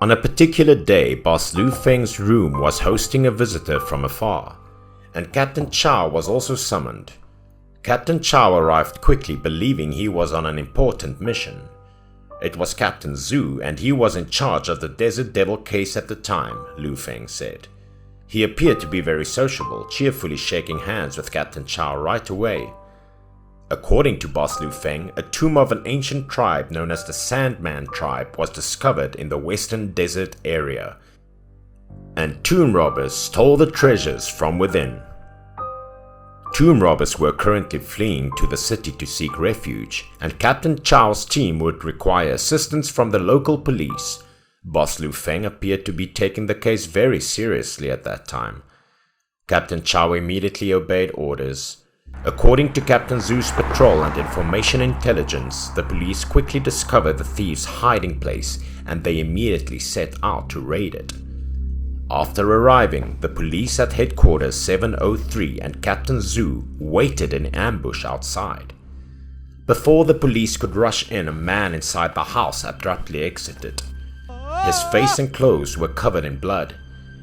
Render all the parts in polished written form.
On a particular day, Boss Lu Feng's room was hosting a visitor from afar, and Captain Chow was also summoned. Captain Chow arrived quickly, believing he was on an important mission. It was Captain Zhu, and he was in charge of the Desert Devil case at the time, Lu Feng said. He appeared to be very sociable, cheerfully shaking hands with Captain Chow right away. According to Boss Lu Feng, a tomb of an ancient tribe known as the Sandman tribe was discovered in the western desert area, and tomb robbers stole the treasures from within. Tomb robbers were currently fleeing to the city to seek refuge, and Captain Chow's team would require assistance from the local police. Boss Lu Feng appeared to be taking the case very seriously at that time. Captain Chow immediately obeyed orders. According to Captain Zhu's patrol and information intelligence, the police quickly discovered the thieves' hiding place and they immediately set out to raid it. After arriving, the police at Headquarters 703 and Captain Zhu waited in ambush outside. Before the police could rush in, a man inside the house abruptly exited. His face and clothes were covered in blood.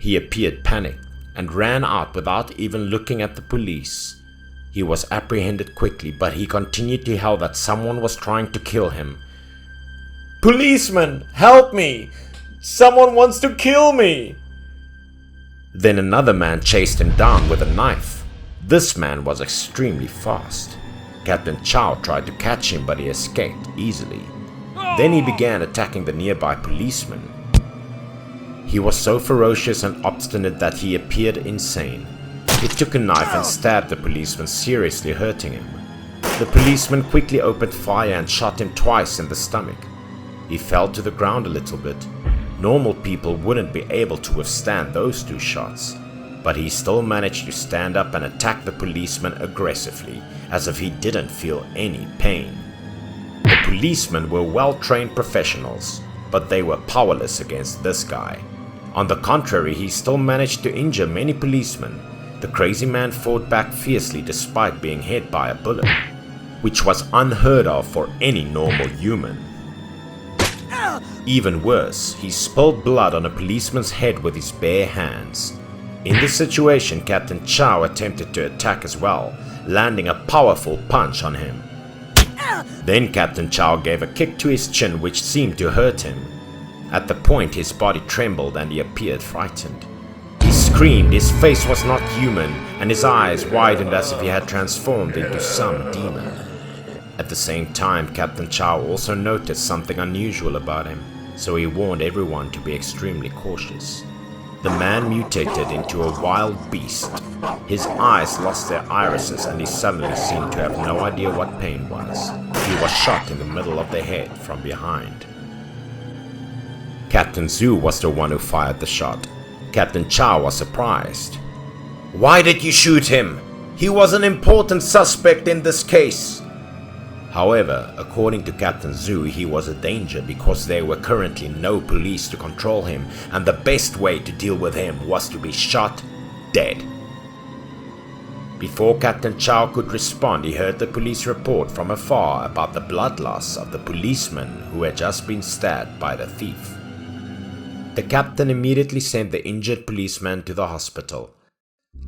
He appeared panicked and ran out without even looking at the police. He was apprehended quickly, but he continued to yell that someone was trying to kill him. "Policeman, help me! Someone wants to kill me!" Then another man chased him down with a knife. This man was extremely fast. Captain Chow tried to catch him, but he escaped easily. Then he began attacking the nearby policeman. He was so ferocious and obstinate that he appeared insane. He took a knife and stabbed the policeman, seriously hurting him. The policeman quickly opened fire and shot him twice in the stomach. He fell to the ground a little bit. Normal people wouldn't be able to withstand those 2 shots, but he still managed to stand up and attack the policeman aggressively, as if he didn't feel any pain. The policemen were well-trained professionals, but they were powerless against this guy. On the contrary, he still managed to injure many policemen. The crazy man fought back fiercely despite being hit by a bullet, which was unheard of for any normal human. Even worse, he spilled blood on a policeman's head with his bare hands. In this situation, Captain Chow attempted to attack as well, landing a powerful punch on him. Then Captain Chow gave a kick to his chin which seemed to hurt him. At the point, his body trembled and he appeared frightened. He screamed, his face was not human, and his eyes widened as if he had transformed into some demon. At the same time, Captain Chow also noticed something unusual about him, so he warned everyone to be extremely cautious. The man mutated into a wild beast. His eyes lost their irises and he suddenly seemed to have no idea what pain was. He was shot in the middle of the head from behind. Captain Zhu was the one who fired the shot. Captain Chow was surprised. "Why did you shoot him? He was an important suspect in this case." However, according to Captain Zhu, he was a danger because there were currently no police to control him, and the best way to deal with him was to be shot dead. Before Captain Chow could respond, he heard the police report from afar about the blood loss of the policeman who had just been stabbed by the thief. The captain immediately sent the injured policeman to the hospital.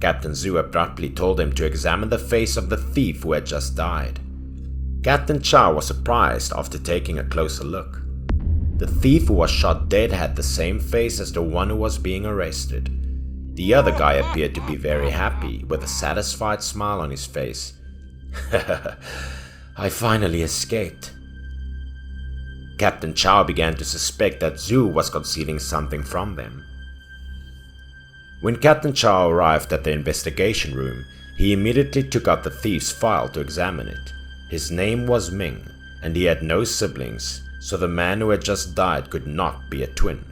Captain Zhu abruptly told him to examine the face of the thief who had just died. Captain Chow was surprised after taking a closer look. The thief who was shot dead had the same face as the one who was being arrested. The other guy appeared to be very happy, with a satisfied smile on his face. "I finally escaped." Captain Chow began to suspect that Zhu was concealing something from them. When Captain Chow arrived at the investigation room, he immediately took out the thief's file to examine it. His name was Ming, and he had no siblings, so the man who had just died could not be a twin.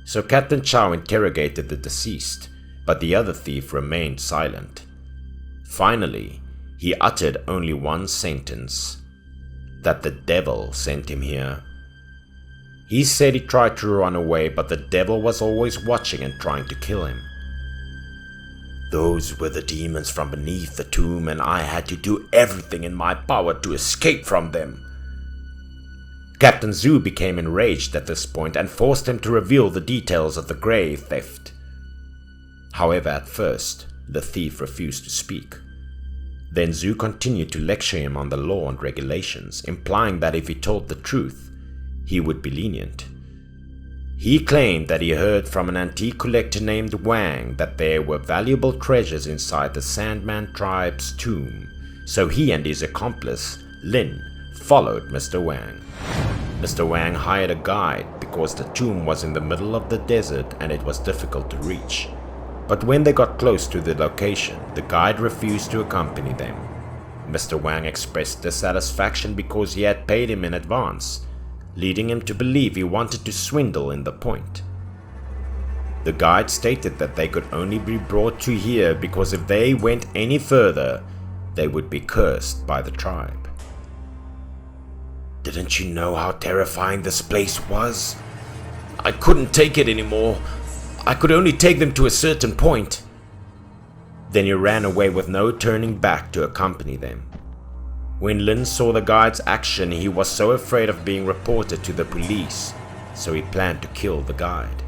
So Captain Chow interrogated the deceased, but the other thief remained silent. Finally, he uttered only one sentence: that the devil sent him here. He said he tried to run away, but the devil was always watching and trying to kill him. Those were the demons from beneath the tomb, and I had to do everything in my power to escape from them. Captain Zhu became enraged at this point and forced him to reveal the details of the grave theft. However, at first, the thief refused to speak. Then Zhu continued to lecture him on the law and regulations, implying that if he told the truth, he would be lenient. He claimed that he heard from an antique collector named Wang that there were valuable treasures inside the Sandman tribe's tomb, so he and his accomplice, Lin, followed Mr. Wang. Mr. Wang hired a guide because the tomb was in the middle of the desert and it was difficult to reach. But when they got close to the location, the guide refused to accompany them. Mr. Wang expressed dissatisfaction because he had paid him in advance, leading him to believe he wanted to swindle in the point. The guide stated that they could only be brought to here because if they went any further, they would be cursed by the tribe. Didn't you know how terrifying this place was? I couldn't take it anymore. I could only take them to a certain point. Then he ran away with no turning back to accompany them. When Lin saw the guide's action, he was so afraid of being reported to the police, so he planned to kill the guide.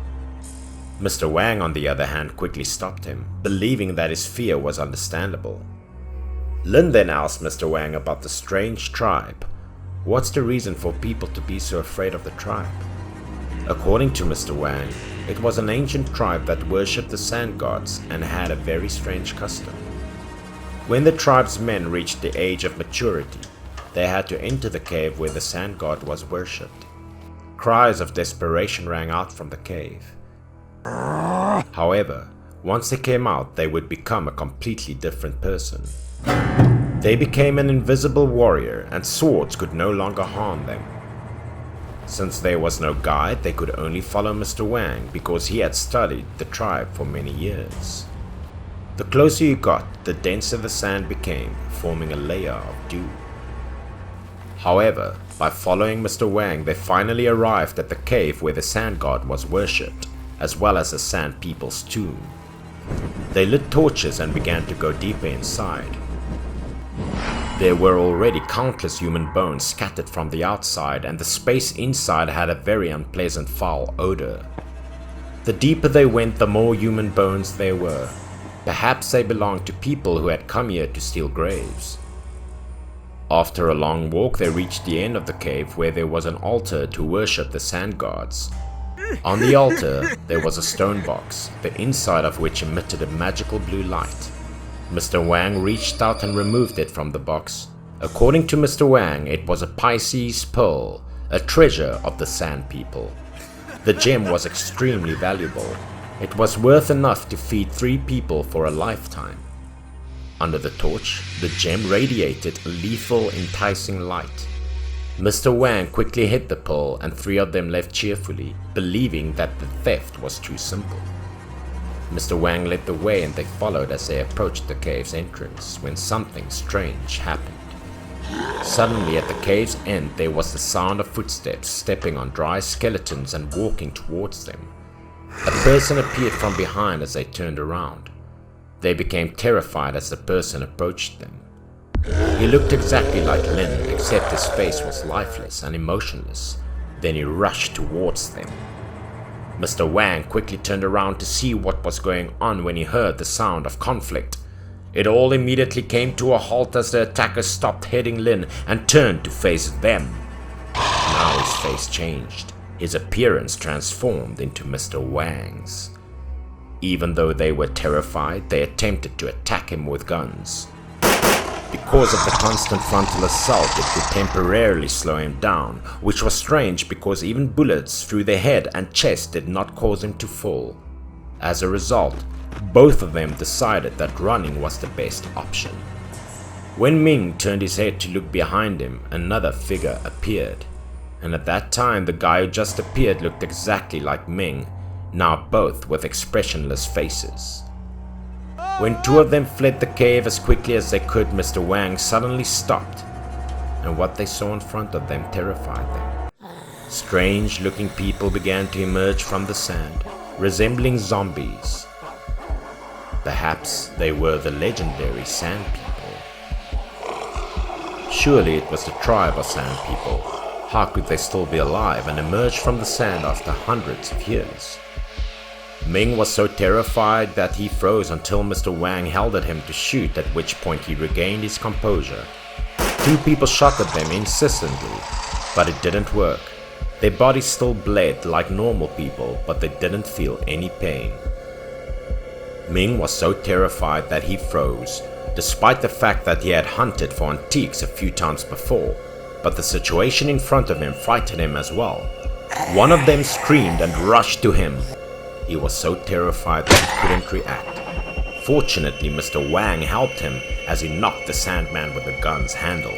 Mr. Wang, on the other hand, quickly stopped him, believing that his fear was understandable. Lin then asked Mr. Wang about the strange tribe. What's the reason for people to be so afraid of the tribe? According to Mr. Wang, it was an ancient tribe that worshipped the sand gods and had a very strange custom. When the tribe's men reached the age of maturity, they had to enter the cave where the sand god was worshipped. Cries of desperation rang out from the cave. However, once they came out, they would become a completely different person. They became an invisible warrior, and swords could no longer harm them. Since there was no guide, they could only follow Mr. Wang because he had studied the tribe for many years. The closer you got, the denser the sand became, forming a layer of dew. However, by following Mr. Wang, they finally arrived at the cave where the sand god was worshipped, as well as the sand people's tomb. They lit torches and began to go deeper inside. There were already countless human bones scattered from the outside, and the space inside had a very unpleasant foul odor. The deeper they went, the more human bones there were. Perhaps they belonged to people who had come here to steal graves. After a long walk, they reached the end of the cave where there was an altar to worship the sand gods. On the altar, there was a stone box, the inside of which emitted a magical blue light. Mr. Wang reached out and removed it from the box. According to Mr. Wang, it was a Pisces pearl, a treasure of the sand people. The gem was extremely valuable. It was worth enough to feed 3 people for a lifetime. Under the torch, the gem radiated a lethal, enticing light. Mr. Wang quickly hid the pearl and 3 of them left cheerfully, believing that the theft was too simple. Mr. Wang led the way and they followed as they approached the cave's entrance when something strange happened. Suddenly at the cave's end there was the sound of footsteps stepping on dry skeletons and walking towards them. A person appeared from behind as they turned around. They became terrified as the person approached them. He looked exactly like Lin, except his face was lifeless and emotionless. Then he rushed towards them. Mr. Wang quickly turned around to see what was going on when he heard the sound of conflict. It all immediately came to a halt as the attackers stopped heading Lin and turned to face them. Now his face changed. His appearance transformed into Mr. Wang's. Even though they were terrified, they attempted to attack him with guns. Because of the constant frontal assault, it could temporarily slow him down, which was strange because even bullets through the head and chest did not cause him to fall. As a result, both of them decided that running was the best option. When Ming turned his head to look behind him, another figure appeared. And at that time, the guy who just appeared looked exactly like Ming, now both with expressionless faces. When 2 of them fled the cave as quickly as they could, Mr. Wang suddenly stopped, and what they saw in front of them terrified them. Strange-looking people began to emerge from the sand, resembling zombies. Perhaps they were the legendary Sand People. Surely it was the tribe of Sand People. How could they still be alive and emerge from the sand after hundreds of years? Ming was so terrified that he froze until Mr. Wang held at him to shoot, at which point he regained his composure. Two people shot at them incessantly, but it didn't work. Their bodies still bled like normal people, but they didn't feel any pain. Ming was so terrified that he froze, despite the fact that he had hunted for antiques a few times before, but the situation in front of him frightened him as well. One of them screamed and rushed to him. He was so terrified that he couldn't react. Fortunately, Mr. Wang helped him as he knocked the Sandman with the gun's handle.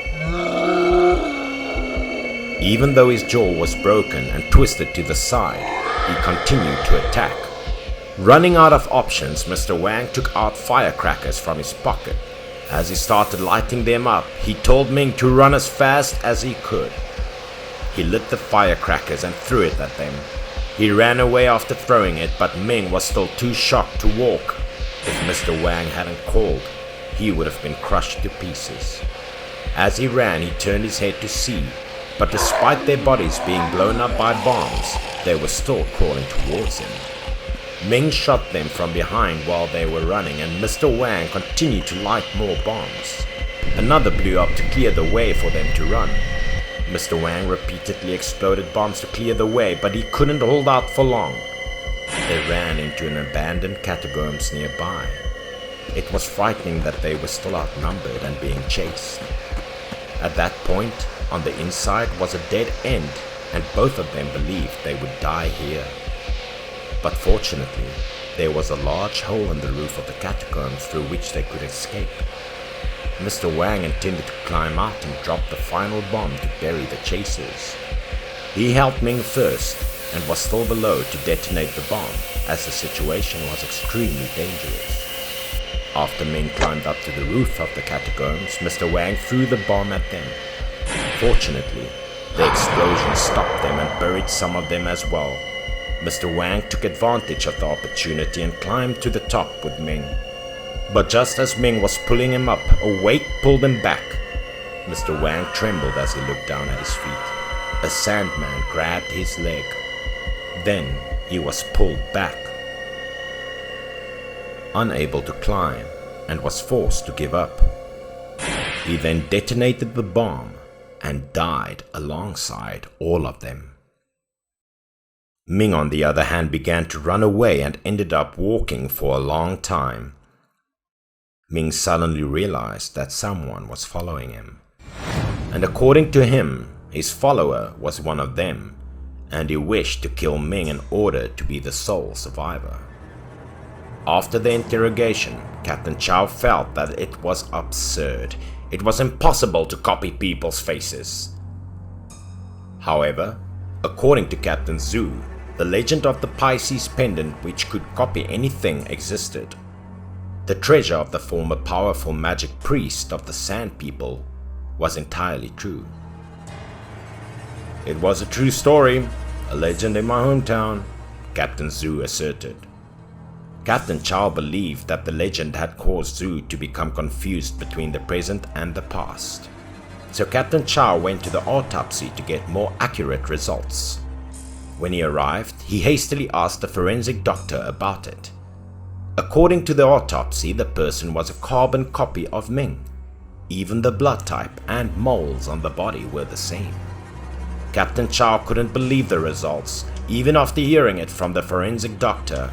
Even though his jaw was broken and twisted to the side, he continued to attack. Running out of options, Mr. Wang took out firecrackers from his pocket. As he started lighting them up, he told Ming to run as fast as he could. He lit the firecrackers and threw it at them. He ran away after throwing it, but Ming was still too shocked to walk. If Mr. Wang hadn't called, he would have been crushed to pieces. As he ran, he turned his head to see, but despite their bodies being blown up by bombs, they were still crawling towards him. Ming shot them from behind while they were running, and Mr. Wang continued to light more bombs. Another blew up to clear the way for them to run. Mr. Wang repeatedly exploded bombs to clear the way, but he couldn't hold out for long. They ran into an abandoned catacombs nearby. It was frightening that they were still outnumbered and being chased. At that point, on the inside was a dead end, and both of them believed they would die here. But fortunately, there was a large hole in the roof of the catacombs through which they could escape. Mr. Wang intended to climb out and drop the final bomb to bury the chasers. He helped Ming first and was still below to detonate the bomb, as the situation was extremely dangerous. After Ming climbed up to the roof of the catacombs, Mr. Wang threw the bomb at them. Fortunately, the explosion stopped them and buried some of them as well. Mr. Wang took advantage of the opportunity and climbed to the top with Ming. But just as Ming was pulling him up, a weight pulled him back. Mr. Wang trembled as he looked down at his feet. A Sandman grabbed his leg. Then he was pulled back. Unable to climb, and was forced to give up. He then detonated the bomb and died alongside all of them. Ming, on the other hand, began to run away and ended up walking for a long time. Ming suddenly realized that someone was following him. And according to him, his follower was one of them, and he wished to kill Ming in order to be the sole survivor. After the interrogation, Captain Chow felt that it was absurd. It was impossible to copy people's faces. However, according to Captain Zhu, the legend of the Pisces pendant which could copy anything existed. The treasure of the former powerful magic priest of the Sand People was entirely true. It was a true story, a legend in my hometown, Captain Zhu asserted. Captain Chow believed that the legend had caused Zhu to become confused between the present and the past. So Captain Chow went to the autopsy to get more accurate results. When he arrived, he hastily asked the forensic doctor about it. According to the autopsy, the person was a carbon copy of Ming. Even the blood type and moles on the body were the same. Captain Chow couldn't believe the results, even after hearing it from the forensic doctor.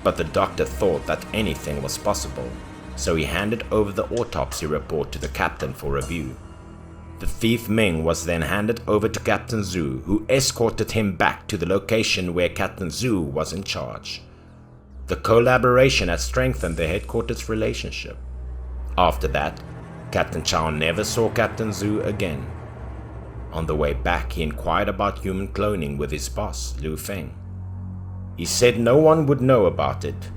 But the doctor thought that anything was possible, so he handed over the autopsy report to the captain for review. The thief Ming was then handed over to Captain Zhu, who escorted him back to the location where Captain Zhu was in charge. The collaboration had strengthened the headquarters relationship. After that, Captain Chow never saw Captain Zhu again. On the way back, he inquired about human cloning with his boss, Liu Feng. He said no one would know about it,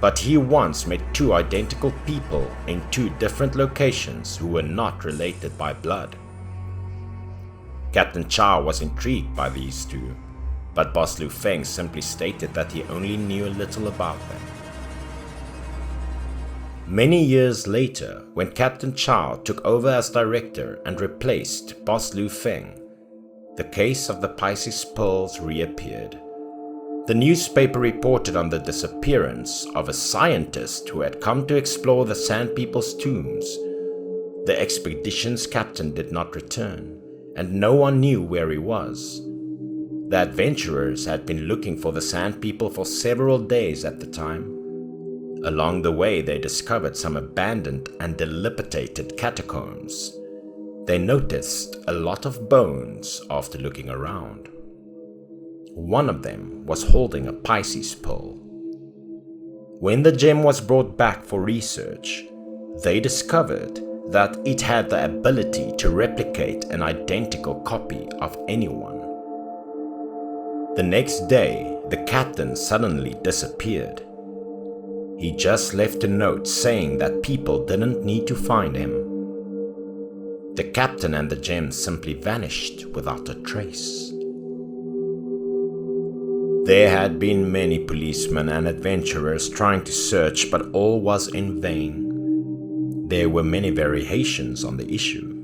but he once met two identical people in two different locations who were not related by blood. Captain Chow was intrigued by these two, but Boss Liu Feng simply stated that he only knew a little about them. Many years later, when Captain Chow took over as director and replaced Boss Liu Feng, the case of the Pisces pearls reappeared. The newspaper reported on the disappearance of a scientist who had come to explore the Sand People's tombs. The expedition's captain did not return, and no one knew where he was. The adventurers had been looking for the Sand People for several days at the time. Along the way, they discovered some abandoned and dilapidated catacombs. They noticed a lot of bones after looking around. One of them was holding a Pisces pearl. When the gem was brought back for research, they discovered that it had the ability to replicate an identical copy of anyone. The next day, the captain suddenly disappeared. He just left a note saying that people didn't need to find him. The captain and the gem simply vanished without a trace. There had been many policemen and adventurers trying to search, but all was in vain. There were many variations on the issue.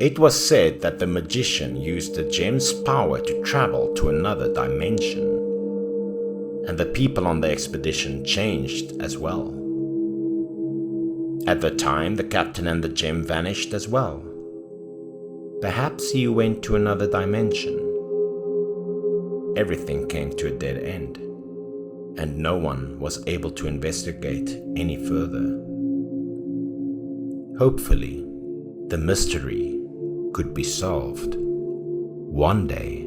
It was said that the magician used the gem's power to travel to another dimension, and the people on the expedition changed as well. At the time, the captain and the gem vanished as well. Perhaps he went to another dimension. Everything came to a dead end, and no one was able to investigate any further. Hopefully, the mystery could be solved one day.